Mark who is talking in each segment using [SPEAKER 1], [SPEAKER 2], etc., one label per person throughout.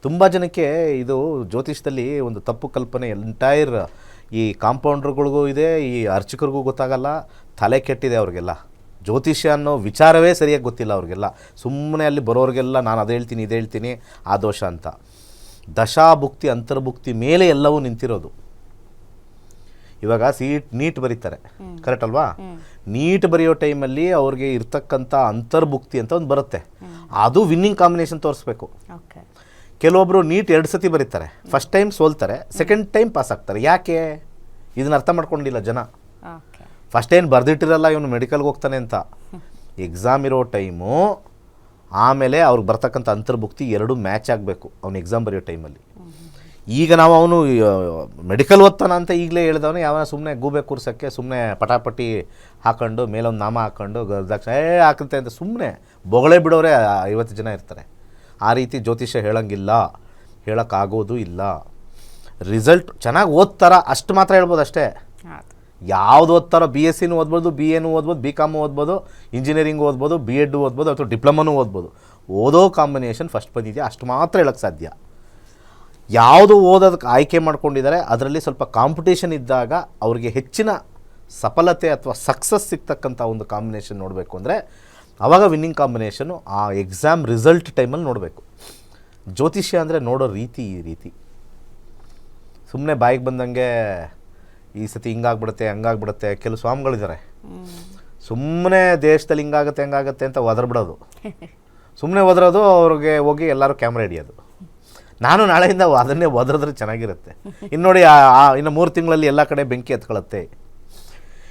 [SPEAKER 1] ತುಂಬ ಜನಕ್ಕೆ ಇದು ಜ್ಯೋತಿಷದಲ್ಲಿ ಒಂದು ತಪ್ಪು ಕಲ್ಪನೆ ಎಂಟೈರ್ ಈ ಕಾಂಪೌಂಡ್ರುಗಳಿಗೂ ಇದೆ, ಈ ಅರ್ಚಕರಿಗೂ ಗೊತ್ತಾಗಲ್ಲ, ತಲೆ ಕೆಟ್ಟಿದೆ ಅವ್ರಿಗೆಲ್ಲ. ಜ್ಯೋತಿಷ್ಯ ಅನ್ನೋ ವಿಚಾರವೇ ಸರಿಯಾಗಿ ಗೊತ್ತಿಲ್ಲ ಅವ್ರಿಗೆಲ್ಲ. ಸುಮ್ಮನೆ ಅಲ್ಲಿ ಬರೋರಿಗೆಲ್ಲ ನಾನು ಅದು ಹೇಳ್ತೀನಿ ಇದು ಹೇಳ್ತೀನಿ ಆ ದೋಷ ಅಂತ. ದಶಾಭುಕ್ತಿ ಅಂತರ್ಭುಕ್ತಿ ಮೇಲೆ ಎಲ್ಲವೂ ನಿಂತಿರೋದು. ಇವಾಗ ನೀಟ್ ಬರೀತಾರೆ, ಕರೆಕ್ಟ್ ಅಲ್ವಾ? ನೀಟ್ ಬರೆಯೋ ಟೈಮಲ್ಲಿ ಅವ್ರಿಗೆ ಇರ್ತಕ್ಕಂಥ ಅಂತರ್ಭುಕ್ತಿ ಅಂತ ಒಂದು ಬರುತ್ತೆ, ಅದು ವಿನ್ನಿಂಗ್ ಕಾಂಬಿನೇಷನ್ ತೋರಿಸ್ಬೇಕು. ಕೆಲವೊಬ್ಬರು ನೀಟ್ 2 ಸತಿ ಬರೀತಾರೆ, ಫಸ್ಟ್ ಟೈಮ್ ಸೋಲ್ತಾರೆ, ಸೆಕೆಂಡ್ ಟೈಮ್ ಪಾಸ್ ಆಗ್ತಾರೆ. ಯಾಕೆ? ಇದನ್ನ ಅರ್ಥ ಮಾಡ್ಕೊಂಡಿಲ್ಲ ಜನ. ಫಸ್ಟ್ ಏನು ಬರೆದಿಟ್ಟಿರಲ್ಲ ಇವನು ಮೆಡಿಕಲ್ಗೆ ಹೋಗ್ತಾನೆ ಅಂತ. ಎಕ್ಸಾಮ್ ಇರೋ ಟೈಮು ಆಮೇಲೆ ಅವ್ರಿಗೆ ಬರ್ತಕ್ಕಂಥ ಅಂತರ್ಭುಕ್ತಿ ಎರಡೂ ಮ್ಯಾಚ್ ಆಗಬೇಕು ಅವ್ನು ಎಕ್ಸಾಮ್ ಬರೆಯೋ ಟೈಮಲ್ಲಿ. ಈಗ ನಾವು ಅವನು ಮೆಡಿಕಲ್ ಓದ್ತಾನ ಅಂತ ಈಗಲೇ ಹೇಳಿದವನು ಯಾವನ ಸುಮ್ಮನೆ ಗೂಬೆ ಕೂರ್ಸೋಕ್ಕೆ ಸುಮ್ಮನೆ ಪಟಾಪಟಿ ಹಾಕೊಂಡು ಮೇಲೊಂದು ನಾಮ ಹಾಕ್ಕೊಂಡು ಗರ್ದಾಕ್ಷ ಹಾಕುತ್ತೆ ಅಂತ ಸುಮ್ಮನೆ ಬೊಗಳೆ ಬಿಡೋರೆ 50 ಜನ ಇರ್ತಾರೆ. ಆ ರೀತಿ ಜ್ಯೋತಿಷ್ಯ ಹೇಳೋಂಗಿಲ್ಲ, ಹೇಳೋಕ್ಕಾಗೋದು ಇಲ್ಲ. ರಿಸಲ್ಟ್ ಚೆನ್ನಾಗಿ ಓದ್ತಾರ ಅಷ್ಟು ಮಾತ್ರ ಹೇಳ್ಬೋದು ಅಷ್ಟೇ. ಯಾವುದು ಓದ್ತಾರೋ BSc ಓದ್ಬೋದು, BA ಓದ್ಬೋದು, BCom ಓದ್ಬೋದು, ಇಂಜಿನಿಯರಿಂಗ್ ಓದ್ಬೋದು, B.Ed ಓದ್ಬೋದು, ಅಥವಾ ಡಿಪ್ಲೊಮನೂ ಓದ್ಬೋದು. ಓದೋ ಕಾಂಬಿನೇಷನ್ ಫಸ್ಟ್ ಬಂದಿದೆಯಾ ಅಷ್ಟು ಮಾತ್ರ ಹೇಳೋಕ್ಕೆ ಸಾಧ್ಯ. ಯಾವುದು ಓದೋದಕ್ಕೆ ಆಯ್ಕೆ ಮಾಡ್ಕೊಂಡಿದ್ದಾರೆ ಅದರಲ್ಲಿ ಸ್ವಲ್ಪ ಕಾಂಪಿಟೇಷನ್ ಇದ್ದಾಗ ಅವ್ರಿಗೆ ಹೆಚ್ಚಿನ ಸಫಲತೆ ಅಥವಾ ಸಕ್ಸಸ್ ಸಿಗ್ತಕ್ಕಂಥ ಒಂದು ಕಾಂಬಿನೇಷನ್ ನೋಡಬೇಕು ಅಂದರೆ ಆವಾಗ ವಿನ್ನಿಂಗ್ ಕಾಂಬಿನೇಷನು ಆ ಎಕ್ಸಾಮ್ ರಿಸಲ್ಟ್ ಟೈಮಲ್ಲಿ ನೋಡಬೇಕು. ಜ್ಯೋತಿಷ್ಯ ಅಂದರೆ ನೋಡೋ ರೀತಿ ಈ ರೀತಿ. ಸುಮ್ಮನೆ ಬಾಯಿಗೆ ಬಂದಂಗೆ ಈ ಸತಿ ಹಿಂಗಾಗ್ಬಿಡುತ್ತೆ ಹಂಗಾಗ್ಬಿಡುತ್ತೆ. ಕೆಲವು ಸ್ವಾಮಿಗಳಿದ್ದಾರೆ ಸುಮ್ಮನೆ ದೇಶದಲ್ಲಿ ಹಿಂಗಾಗುತ್ತೆ ಹಂಗಾಗುತ್ತೆ ಅಂತ ಒದರ್ಬಿಡೋದು, ಸುಮ್ಮನೆ ಒದರೋದು, ಅವ್ರಿಗೆ ಹೋಗಿ ಎಲ್ಲರೂ ಕ್ಯಾಮ್ರಾ ಹಿಡಿಯೋದು. ನಾನು ನಾಳೆಯಿಂದ ಅದನ್ನೇ ಒದರಿದ್ರೆ ಚೆನ್ನಾಗಿರುತ್ತೆ. ಇನ್ನು ನೋಡಿ ಇನ್ನು 3 ತಿಂಗಳಲ್ಲಿ ಎಲ್ಲ ಕಡೆ ಬೆಂಕಿ ಹತ್ಕೊಳ್ಳುತ್ತೆ.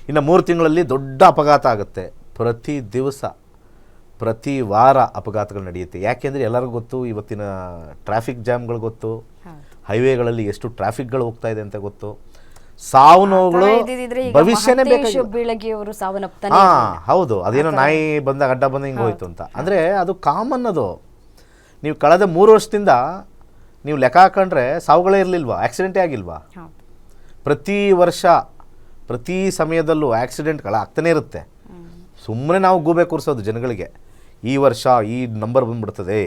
[SPEAKER 1] ಇನ್ನು 3 ತಿಂಗಳಲ್ಲಿ ದೊಡ್ಡ ಅಪಘಾತ ಆಗುತ್ತೆ. ಪ್ರತಿ ದಿವಸ ಪ್ರತಿ ವಾರ ಅಪಘಾತಗಳು ನಡೆಯುತ್ತೆ. ಯಾಕೆಂದರೆ ಎಲ್ಲರಿಗೂ ಗೊತ್ತು, ಇವತ್ತಿನ ಟ್ರಾಫಿಕ್ ಜಾಮ್ಗಳು ಗೊತ್ತು, ಹೈವೇಗಳಲ್ಲಿ ಎಷ್ಟು ಟ್ರಾಫಿಕ್ಗಳು ಹೋಗ್ತಾ ಇದೆ ಅಂತ ಗೊತ್ತು. ಸಾವು ನೋವುಗಳು ಭವಿಷ್ಯನೇ ಬೇಕಾಗಿಲ್ಲ. ಹೌದು, ಅದೇನೋ ನಾಯಿ ಬಂದಾಗ ಅಡ್ಡ ಬಂದ ಹಿಂಗೆ ಹೋಯ್ತು ಅಂತ. ಅಂದರೆ ಅದು ಕಾಮನ್. ಅದು ನೀವು ಕಳೆದ 3 ವರ್ಷದಿಂದ ನೀವು ಲೆಕ್ಕ ಹಾಕೊಂಡ್ರೆ ಸಾವುಗಳೇ ಇರಲಿಲ್ವಾ, ಆಕ್ಸಿಡೆಂಟೇ ಆಗಿಲ್ವಾ? ಪ್ರತಿ ವರ್ಷ ಪ್ರತಿ ಸಮಯದಲ್ಲೂ ಆಕ್ಸಿಡೆಂಟ್ಗಳು ಆಗ್ತಾನೆ ಇರುತ್ತೆ. ಸುಮ್ಮನೆ ನಾವು ಗೂಬೆ ಕೂರಿಸೋದು ಜನಗಳಿಗೆ. ಈ ವರ್ಷ ಈ ನಂಬರ್ ಬಂದ್ಬಿಡ್ತದೆ,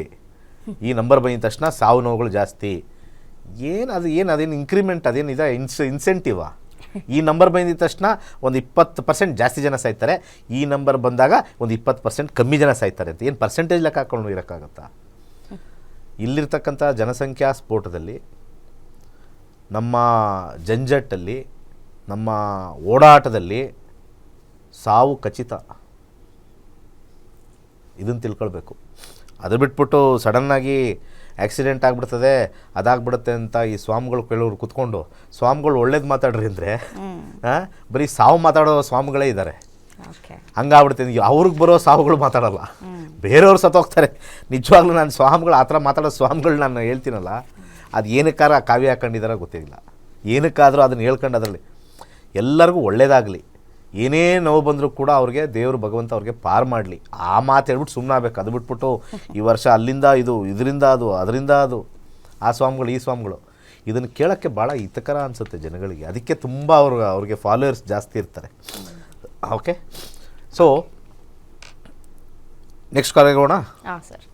[SPEAKER 1] ಈ ನಂಬರ್ ಬಂದಿದ ತಕ್ಷಣ ಸಾವು ನೋವುಗಳು ಜಾಸ್ತಿ. ಅದೇನು ಇನ್ಕ್ರಿಮೆಂಟ್, ಅದೇನಿದೆ ಇನ್ಸೆಂಟಿವಾ? ಈ ನಂಬರ್ ಬಂದಿದ ತಕ್ಷಣ ಒಂದು 20% ಜಾಸ್ತಿ ಜನ ಸಾಯ್ತಾರೆ, ಈ ನಂಬರ್ ಬಂದಾಗ ಒಂದು 20% ಕಮ್ಮಿ ಜನ ಸಾಯ್ತಾರೆ ಅಂತ ಏನು ಪರ್ಸೆಂಟೇಜ್ ಲೆಕ್ಕ ಹಾಕೊಂಡು ಇರೋಕ್ಕಾಗತ್ತಾ? ಇಲ್ಲಿರ್ತಕ್ಕಂಥ ಜನಸಂಖ್ಯಾ ಸ್ಫೋಟದಲ್ಲಿ, ನಮ್ಮ ಜಂಜಟ್ಟಲ್ಲಿ, ನಮ್ಮ ಓಡಾಟದಲ್ಲಿ ಸಾವು ಖಚಿತ. ಇದನ್ನು ತಿಳ್ಕೊಳ್ಬೇಕು. ಅದು ಬಿಟ್ಬಿಟ್ಟು ಸಡನ್ನಾಗಿ ಆಕ್ಸಿಡೆಂಟ್ ಆಗಿಬಿಡ್ತದೆ ಅದಾಗ್ಬಿಡುತ್ತೆ ಅಂತ ಈ ಸ್ವಾಮಿಗಳು ಕೆಲವರು ಕುತ್ಕೊಂಡು ಸ್ವಾಮಿಗಳು ಒಳ್ಳೇದು ಮಾತಾಡ್ರಿ ಅಂದರೆ ಬರೀ ಸಾವು ಮಾತಾಡೋ ಸ್ವಾಮಿಗಳೇ ಇದ್ದಾರೆ. ಹಂಗಾಗ್ಬಿಡ್ತೀನಿ. ಅವ್ರಿಗೆ ಬರೋ ಸಾವುಗಳು ಮಾತಾಡಲ್ಲ, ಬೇರೆಯವ್ರು ಸತ್ತೋಗ್ತಾರೆ. ನಿಜವಾಗ್ಲೂ ನಾನು ಸ್ವಾಮಿಗಳು ಆ ಥರ ಮಾತಾಡೋ ಸ್ವಾಮಿಗಳು ನಾನು ಹೇಳ್ತೀನಲ್ಲ, ಅದು ಏನಕ್ಕಾರ ಕಾವ್ಯ ಹಾಕೊಂಡಿದಾರ ಗೊತ್ತಿಲ್ಲ. ಏನಕ್ಕಾದರೂ ಅದನ್ನು ಹೇಳ್ಕೊಂಡು ಅದರಲ್ಲಿ ಎಲ್ಲರಿಗೂ ಒಳ್ಳೇದಾಗಲಿ, ಏನೇ ನೋವು ಬಂದರೂ ಕೂಡ ಅವ್ರಿಗೆ ದೇವರು ಭಗವಂತ ಅವ್ರಿಗೆ ಪಾರು ಮಾಡಲಿ, ಆ ಮಾತು ಹೇಳ್ಬಿಟ್ಟು ಸುಮ್ಮನೆ ಆಗಬೇಕು. ಅದು ಬಿಟ್ಬಿಟ್ಟು ಈ ವರ್ಷ ಅಲ್ಲಿಂದ ಇದು, ಇದರಿಂದ ಅದು, ಅದರಿಂದ ಅದು, ಆ ಸ್ವಾಮಿಗಳು ಈ ಸ್ವಾಮಿಗಳು, ಇದನ್ನು ಕೇಳೋಕ್ಕೆ ಭಾಳ ಹಿತಕರ ಅನಿಸುತ್ತೆ ಜನಗಳಿಗೆ. ಅದಕ್ಕೆ ತುಂಬ ಅವ್ರಿಗೆ ಫಾಲೋವರ್ಸ್ ಜಾಸ್ತಿ ಇರ್ತಾರೆ. ಓಕೆ, ಸೊ ನೆಕ್ಸ್ಟ್ ಕಾಲ್ ಹೋಗೋಣ.
[SPEAKER 2] ಸರ್.